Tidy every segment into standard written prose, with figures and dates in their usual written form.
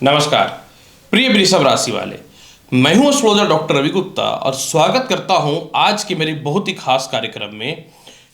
नमस्कार प्रिय वृषभ राशि वाले, मैं हूं एस्ट्रोलॉजर डॉक्टर रवि गुप्ता और स्वागत करता हूं आज के मेरे बहुत ही खास कार्यक्रम में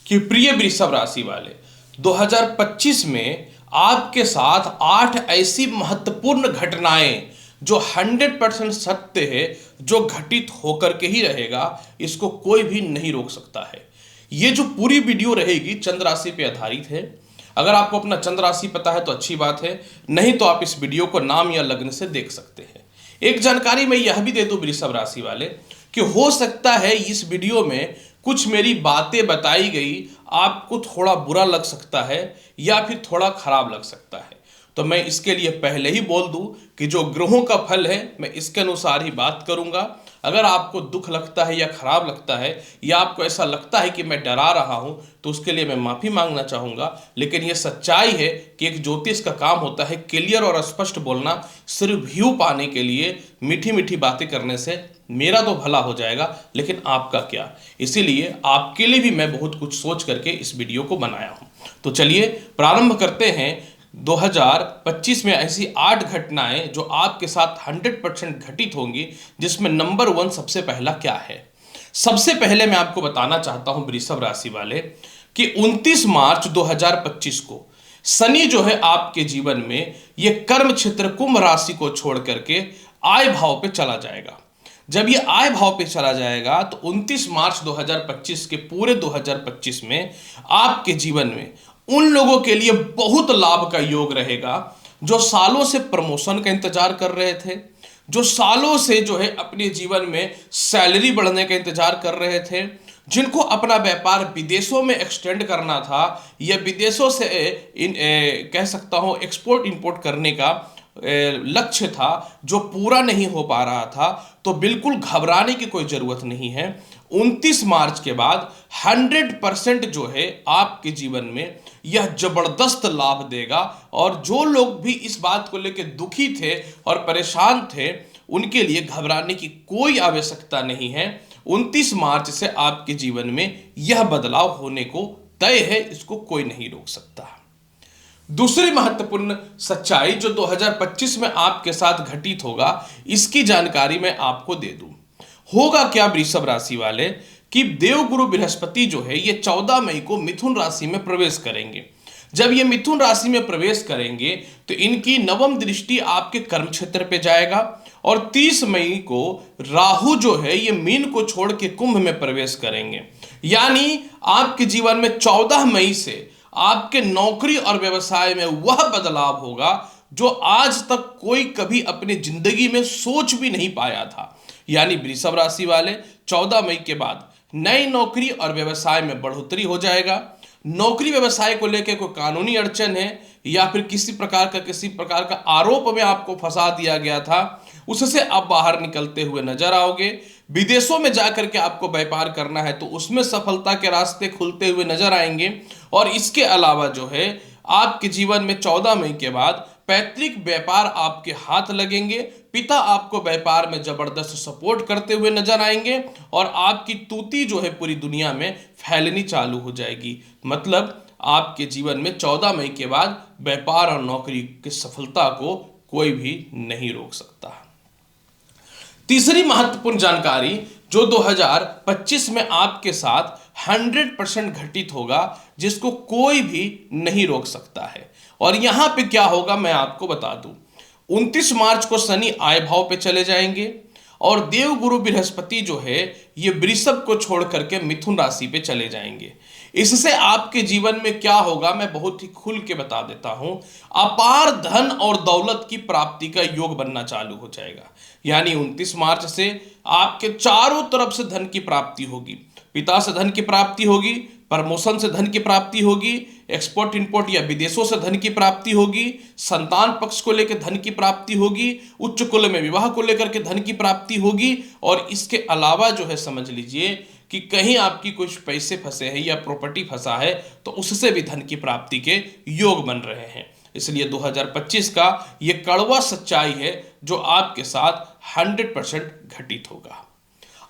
कि प्रिय वृषभ राशि वाले 2025 में आपके साथ 8 ऐसी महत्वपूर्ण घटनाएं जो 100% सत्य है, जो घटित होकर के ही रहेगा, इसको कोई भी नहीं रोक सकता है। ये जो पूरी वीडियो रहेगी चंद्र राशि पे आधारित है। अगर आपको अपना चंद्र राशि पता है तो अच्छी बात है, नहीं तो आप इस वीडियो को नाम या लग्न से देख सकते हैं। एक जानकारी मैं यह भी दे दूं वृषभ राशि वाले कि हो सकता है इस वीडियो में कुछ मेरी बातें बताई गई आपको थोड़ा बुरा लग सकता है या फिर थोड़ा खराब लग सकता है, तो मैं इसके लिए पहले ही बोल दूं कि जो ग्रहों का फल है मैं इसके अनुसार ही बात करूंगा। अगर आपको दुख लगता है या खराब लगता है या आपको ऐसा लगता है कि मैं डरा रहा हूं तो उसके लिए मैं माफी मांगना चाहूंगा, लेकिन यह सच्चाई है कि एक ज्योतिष का काम होता है क्लियर और स्पष्ट बोलना। सिर्फ व्यू पाने के लिए मीठी मीठी बातें करने से मेरा तो भला हो जाएगा, लेकिन आपका क्या। इसीलिए आपके लिए भी मैं बहुत कुछ सोच करके इस वीडियो को बनाया हूं। तो चलिए प्रारंभ करते हैं 2025 में ऐसी 8 घटनाएं जो आपके साथ 100% घटित होंगी, जिसमें नंबर 1 सबसे पहला क्या है। सबसे पहले मैं आपको बताना चाहता हूं वृषभ राशि वाले कि 29 मार्च 2025 को शनि जो है आपके जीवन में ये कर्म क्षेत्र कुंभ राशि को छोड़ करके आय भाव पे चला जाएगा। जब ये आय भाव पे चला जाएगा तो 29 मार्च 2025 के पूरे 2025 में आपके जीवन में उन लोगों के लिए बहुत लाभ का योग रहेगा जो सालों से प्रमोशन का इंतजार कर रहे थे, जो सालों से जो है अपने जीवन में सैलरी बढ़ने का इंतजार कर रहे थे, जिनको अपना व्यापार विदेशों में एक्सटेंड करना था या विदेशों से कह सकता हूं एक्सपोर्ट इंपोर्ट करने का लक्ष्य था, जो पूरा नहीं हो पा रहा था, तो बिल्कुल घबराने की कोई जरूरत नहीं है। 29 मार्च के बाद 100% जो है आपके जीवन में यह जबरदस्त लाभ देगा। और जो लोग भी इस बात को लेकर दुखी थे और परेशान थे, उनके लिए घबराने की कोई आवश्यकता नहीं है। 29 मार्च से आपके जीवन में यह बदलाव होने को तय है, इसको कोई नहीं रोक सकता। दूसरी महत्वपूर्ण सच्चाई जो 2025 में आपके साथ घटित होगा, इसकी जानकारी मैं आपको दे दूं। होगा क्या वृषभ राशि वाले कि देवगुरु बृहस्पति जो है ये 14 मई को मिथुन राशि में प्रवेश करेंगे। जब ये मिथुन राशि में प्रवेश करेंगे तो इनकी नवम दृष्टि आपके कर्म क्षेत्र पे जाएगा और 30 मई को राहु जो है ये मीन को छोड़ के कुंभ में प्रवेश करेंगे। यानी आपके जीवन में 14 मई से आपके नौकरी और व्यवसाय में वह बदलाव होगा जो आज तक कोई कभी अपनी जिंदगी में सोच भी नहीं पाया था। यानी वृषभ राशि वाले 14 मई के बाद नई नौकरी और व्यवसाय में बढ़ोतरी हो जाएगा। नौकरी व्यवसाय को लेकर कोई कानूनी अड़चन है या फिर किसी प्रकार का आरोप में आपको फंसा दिया गया था, उससे आप बाहर निकलते हुए नजर आओगे। विदेशों में जाकर के आपको व्यापार करना है तो उसमें सफलता के रास्ते खुलते हुए नजर आएंगे। और इसके अलावा जो है आपके जीवन में 14 मई के बाद पैतृक व्यापार आपके हाथ लगेंगे। पिता आपको व्यापार में जबरदस्त सपोर्ट करते हुए नजर आएंगे और आपकी तूती जो है पूरी दुनिया में फैलनी चालू हो जाएगी। मतलब आपके जीवन में 14 मई के बाद व्यापार और नौकरी की सफलता को कोई भी नहीं रोक सकता। तीसरी महत्वपूर्ण जानकारी जो 2025 में आपके साथ 100% घटित होगा, जिसको कोई भी नहीं रोक सकता है। और यहां पे क्या होगा मैं आपको बता दूं। 29 मार्च को शनि आय भाव पे चले जाएंगे और देवगुरु बृहस्पति जो है ये वृषभ को छोड़ करके मिथुन राशि पे चले जाएंगे। इससे आपके जीवन में क्या होगा मैं बहुत ही खुल के बता देता हूं। अपार धन और दौलत की प्राप्ति का योग बनना चालू हो जाएगा। यानी 29 मार्च से आपके चारों तरफ से धन की प्राप्ति होगी। पिता से धन की प्राप्ति होगी, प्रमोशन से धन की प्राप्ति होगी, एक्सपोर्ट इंपोर्ट या विदेशों से धन की प्राप्ति होगी, संतान पक्ष को लेकर धन की प्राप्ति होगी, उच्च कुल में विवाह को लेकर के धन की प्राप्ति होगी। और इसके अलावा जो है समझ लीजिए कि कहीं आपकी कुछ पैसे फंसे हैं या प्रॉपर्टी फंसा है तो उससे भी धन की प्राप्ति के योग बन रहे हैं। इसलिए 2025 का ये कड़वा सच्चाई है जो आपके साथ 100% घटित होगा।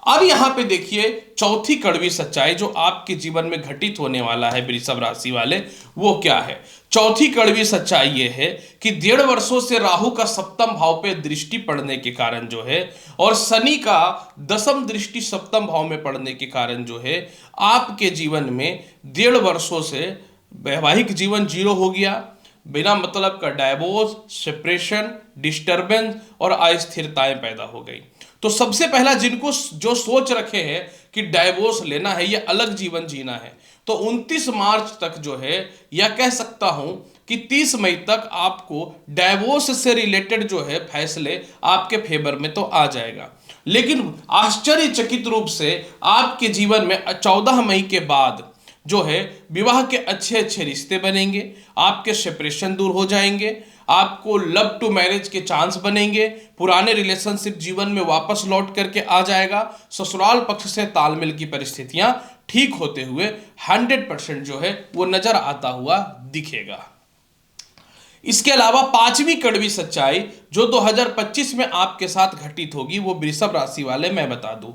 अब यहां पे देखिए चौथी कड़वी सच्चाई जो आपके जीवन में घटित होने वाला है वृषभ राशि वाले, वो क्या है? चौथी कड़वी सच्चाई ये है कि 1.5 वर्षों से राहु का सप्तम भाव पे दृष्टि पड़ने के कारण जो है, और शनि का दसम दृष्टि सप्तम भाव में पड़ने के कारण जो है, आपके जीवन में 1.5 वर्षों से वैवाहिक जीवन जीरो हो गया, बिना मतलब का डाइवोर्स, सेपरेशन, डिस्टरबेंस और अस्थिरताएं पैदा हो गई। तो सबसे पहला जिनको जो सोच रखे हैं कि डाइवोर्स लेना है या अलग जीवन जीना है, तो 29 मार्च तक जो है, या कह सकता हूं कि 30 मई तक आपको डाइवोर्स से रिलेटेड जो है फैसले आपके फेवर में तो आ जाएगा। लेकिन आश्चर्यचकित रूप से आपके जीवन में 14 मई के बाद जो है विवाह के अच्छे अच्छे रिश्ते बनेंगे, आपके सेपरेशन दूर हो जाएंगे, आपको लव टू मैरिज के चांस बनेंगे, पुराने रिलेशनशिप जीवन में वापस लौट करके आ जाएगा, ससुराल पक्ष से तालमेल की परिस्थितियां ठीक होते हुए 100% जो है वो नजर आता हुआ दिखेगा। इसके अलावा पांचवी कड़वी सच्चाई जो 2025 में आपके साथ घटित होगी, वो वृषभ राशि वाले मैं बता दूं।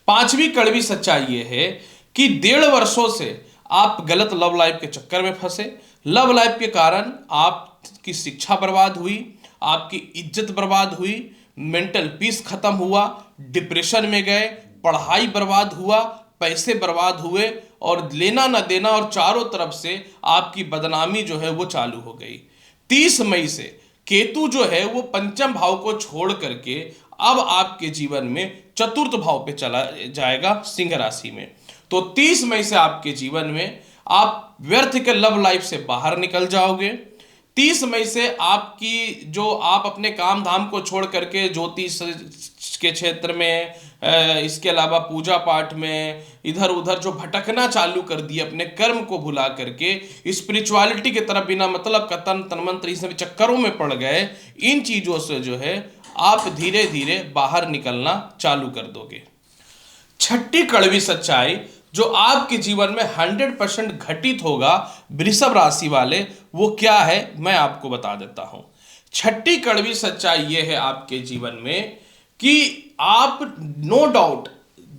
पांचवी कड़वी सच्चाई ये है कि 1.5 वर्षों से आप गलत लव लाइफ के चक्कर में फंसे, लव लाइफ के कारण आपकी शिक्षा बर्बाद हुई, आपकी इज्जत बर्बाद हुई, मेंटल पीस खत्म हुआ, डिप्रेशन में गए, पढ़ाई बर्बाद हुआ, पैसे बर्बाद हुए, और लेना ना देना और चारों तरफ से आपकी बदनामी जो है वो चालू हो गई। 30 मई से केतु जो है वो पंचम भाव को छोड़ करके अब आपके जीवन में चतुर्थ भाव पे चला जाएगा, सिंह राशि में। तो 30 मई से आपके जीवन में आप व्यर्थ के लव लाइफ से बाहर निकल जाओगे। 30 मई से आपकी जो आप अपने काम धाम को छोड़ करके ज्योतिष के क्षेत्र में, इसके अलावा पूजा पाठ में इधर उधर जो भटकना चालू कर दिए, अपने कर्म को भुला करके स्पिरिचुअलिटी की तरफ बिना मतलब का तन मंत्र इस चक्करों में पड़ गए, इन चीजों से जो है आप धीरे धीरे बाहर निकलना चालू कर दोगे। छठी कड़वी सच्चाई जो आपके जीवन में 100% घटित होगा वृषभ राशि वाले, वो क्या है मैं आपको बता देता हूं। छठी कड़वी सच्चाई ये है आपके जीवन में कि आप नो डाउट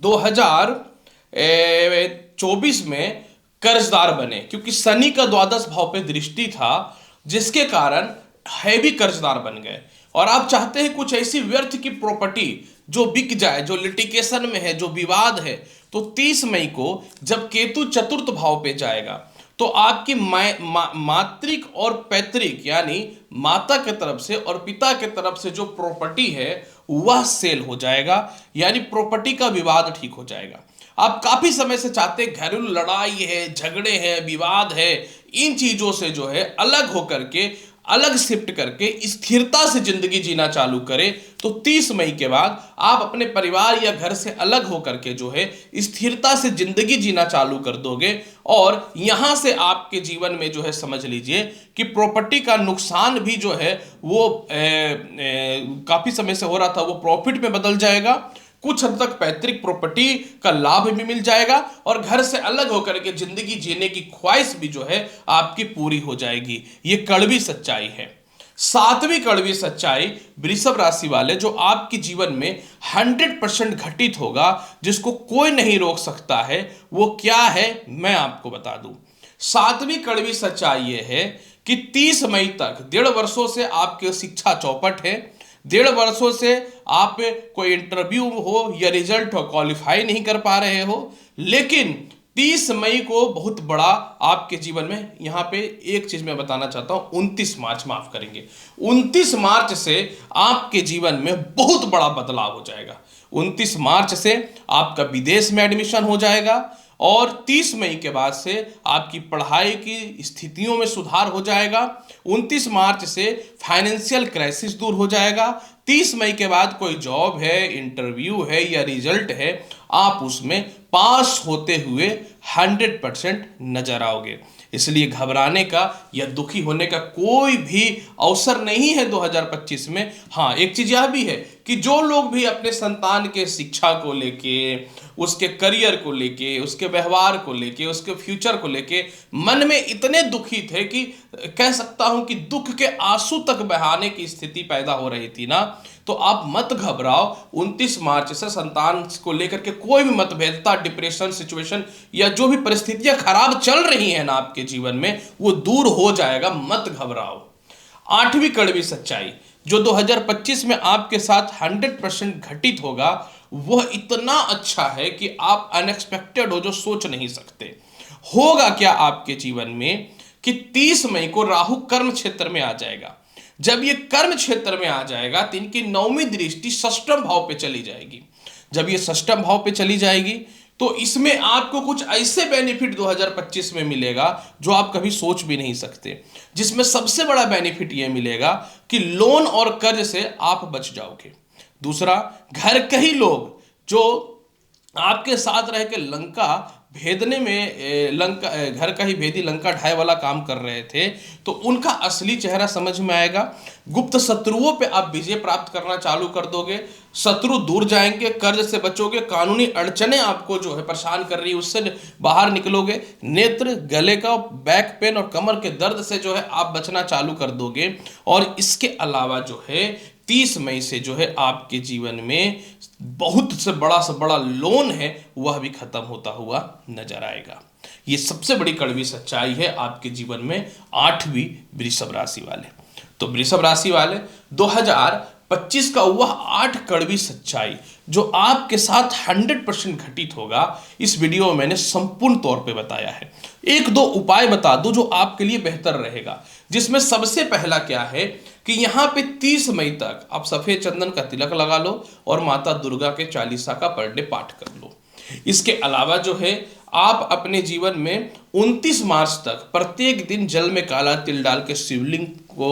2024 में कर्जदार बने, क्योंकि शनि का द्वादश भाव पे दृष्टि था, जिसके कारण हैवी कर्जदार बन गए, और आप चाहते हैं कुछ ऐसी व्यर्थ की प्रॉपर्टी जो बिक जाए, जो लिटिगेशन में है, जो विवाद है। तो 30 मई को जब केतु चतुर्थ भाव पे जाएगा तो आपकी मातृक और पैतृक यानी माता के तरफ से और पिता के तरफ से जो प्रॉपर्टी है वह सेल हो जाएगा, यानी प्रॉपर्टी का विवाद ठीक हो जाएगा। आप काफी समय से चाहते हैं घरेलू लड़ाई है, झगड़े हैं, विवाद है, इन चीजों से जो है अलग होकर के, अलग शिफ्ट करके स्थिरता से जिंदगी जीना चालू करें। तो 30 मई के बाद आप अपने परिवार या घर से अलग होकर के जो है स्थिरता से जिंदगी जीना चालू कर दोगे, और यहां से आपके जीवन में जो है समझ लीजिए कि प्रॉपर्टी का नुकसान भी जो है वो काफी समय से हो रहा था वो प्रॉफिट में बदल जाएगा। कुछ हद तक पैतृक प्रॉपर्टी का लाभ भी मिल जाएगा, और घर से अलग होकर के जिंदगी जीने की ख्वाहिश भी जो है आपकी पूरी हो जाएगी। ये कड़वी सच्चाई है। सातवीं कड़वी सच्चाई वृषभ राशि वाले जो आपके जीवन में 100% घटित होगा, जिसको कोई नहीं रोक सकता है, वो क्या है मैं आपको बता दूं। सातवीं कड़वी सच्चाई ये है कि 30 मई तक 1.5 वर्षों से आपकी शिक्षा चौपट है, 1.5 वर्षों से आप कोई इंटरव्यू हो या रिजल्ट हो क्वालिफाई नहीं कर पा रहे हो, लेकिन 30 मई को बहुत बड़ा आपके जीवन में, यहां पे एक चीज मैं बताना चाहता हूं, 29 मार्च माफ करेंगे, 29 मार्च से आपके जीवन में बहुत बड़ा बदलाव हो जाएगा। 29 मार्च से आपका विदेश में एडमिशन हो जाएगा, और 30 मई के बाद से आपकी पढ़ाई की स्थितियों में सुधार हो जाएगा। 29 मार्च से फाइनेंशियल क्राइसिस दूर हो जाएगा। 30 मई के बाद कोई जॉब है, इंटरव्यू है या रिजल्ट है, आप उसमें पास होते हुए 100% नजर आओगे। इसलिए घबराने का या दुखी होने का कोई भी अवसर नहीं है 2025 में। हाँ, एक चीज यह भी है कि जो लोग भी अपने संतान के शिक्षा को लेके, उसके करियर को लेके, उसके व्यवहार को लेके, उसके फ्यूचर को लेके मन में इतने दुखी थे कि कह सकता हूं कि दुख के आंसू तक बहाने की स्थिति पैदा हो रही थी ना, तो आप मत घबराओ। 29 मार्च से संतान को लेकर के कोई भी मतभेदता, डिप्रेशन सिचुएशन या जो भी परिस्थितियां खराब चल रही हैं ना आपके जीवन में, वो दूर हो जाएगा, मत घबराओ। 8वीं कड़वी सच्चाई जो 2025 में आपके साथ 100% घटित होगा, वह इतना अच्छा है कि आप अनएक्सपेक्टेड हो, जो सोच नहीं सकते। होगा क्या आपके जीवन में कि 30 मई को राहु कर्म क्षेत्र में आ जाएगा। जब ये कर्म क्षेत्र में आ जाएगा तो इनकी 9वीं दृष्टि षष्ठम भाव पे चली जाएगी। जब ये षष्ठम भाव पे चली जाएगी तो इसमें आपको कुछ ऐसे बेनिफिट 2025 में मिलेगा जो आप कभी सोच भी नहीं सकते। जिसमें सबसे बड़ा बेनिफिट ये मिलेगा कि लोन और कर्ज से आप बच जाओगे। दूसरा, घर के ही लोग जो आपके साथ रह के लंका भेदने में, लंका घर का ही भेदी लंका ढाई वाला काम कर रहे थे, तो उनका असली चेहरा समझ में आएगा। गुप्त शत्रुओं पे आप विजय प्राप्त करना चालू कर दोगे, शत्रु दूर जाएंगे, कर्ज से बचोगे, कानूनी अड़चने आपको जो है परेशान कर रही है उससे बाहर निकलोगे। नेत्र, गले का, बैक पेन और कमर के दर्द से जो है आप बचना चालू कर दोगे। और इसके अलावा जो है 30 मई से जो है आपके जीवन में बहुत से बड़ा लोन है वह भी खत्म होता हुआ नजर आएगा। ये सबसे बड़ी कड़वी सच्चाई है आपके जीवन में 8वीं वृषभ राशि वाले। तो वृषभ राशि वाले 2025 का वह 8 कड़वी सच्चाई जो आपके साथ 100% घटित होगा, इस वीडियो में मैंने संपूर्ण तौर पे बताया है। 1-2 उपाय बता दूं जो आपके लिए बेहतर रहेगा, जिसमें सबसे पहला क्या है कि यहाँ पे 30 मई तक आप सफेद चंदन का तिलक लगा लो और माता दुर्गा के चालीसा का पर डे पाठ कर लो। इसके अलावा जो है आप अपने जीवन में 29 मार्च तक प्रत्येक दिन जल में काला तिल डाल के शिवलिंग को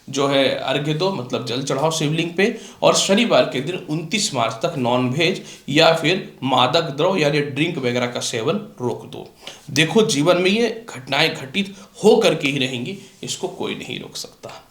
जो है अर्घ्य दो, मतलब जल चढ़ाओ शिवलिंग पे। और शनिवार के दिन 29 मार्च तक नॉनवेज या फिर मादक द्रव्य यानी ड्रिंक वगैरह का सेवन रोक दो। देखो जीवन में ये घटनाएं घटित हो करके ही रहेंगी, इसको कोई नहीं रोक सकता।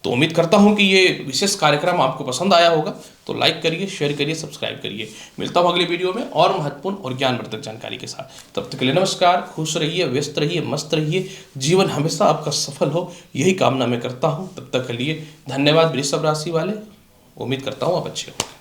तो उम्मीद करता हूं कि ये विशेष कार्यक्रम आपको पसंद आया होगा, तो लाइक करिए, शेयर करिए, सब्सक्राइब करिए। मिलता हूं अगले वीडियो में और महत्वपूर्ण और ज्ञानवर्धक जानकारी के साथ। तब तक के लिए नमस्कार, खुश रहिए, व्यस्त रहिए, मस्त रहिए, जीवन हमेशा आपका सफल हो, यही कामना मैं करता हूं। तब तक के लिए धन्यवाद वृषभ राशि वाले, उम्मीद करता हूं आप अच्छे हो।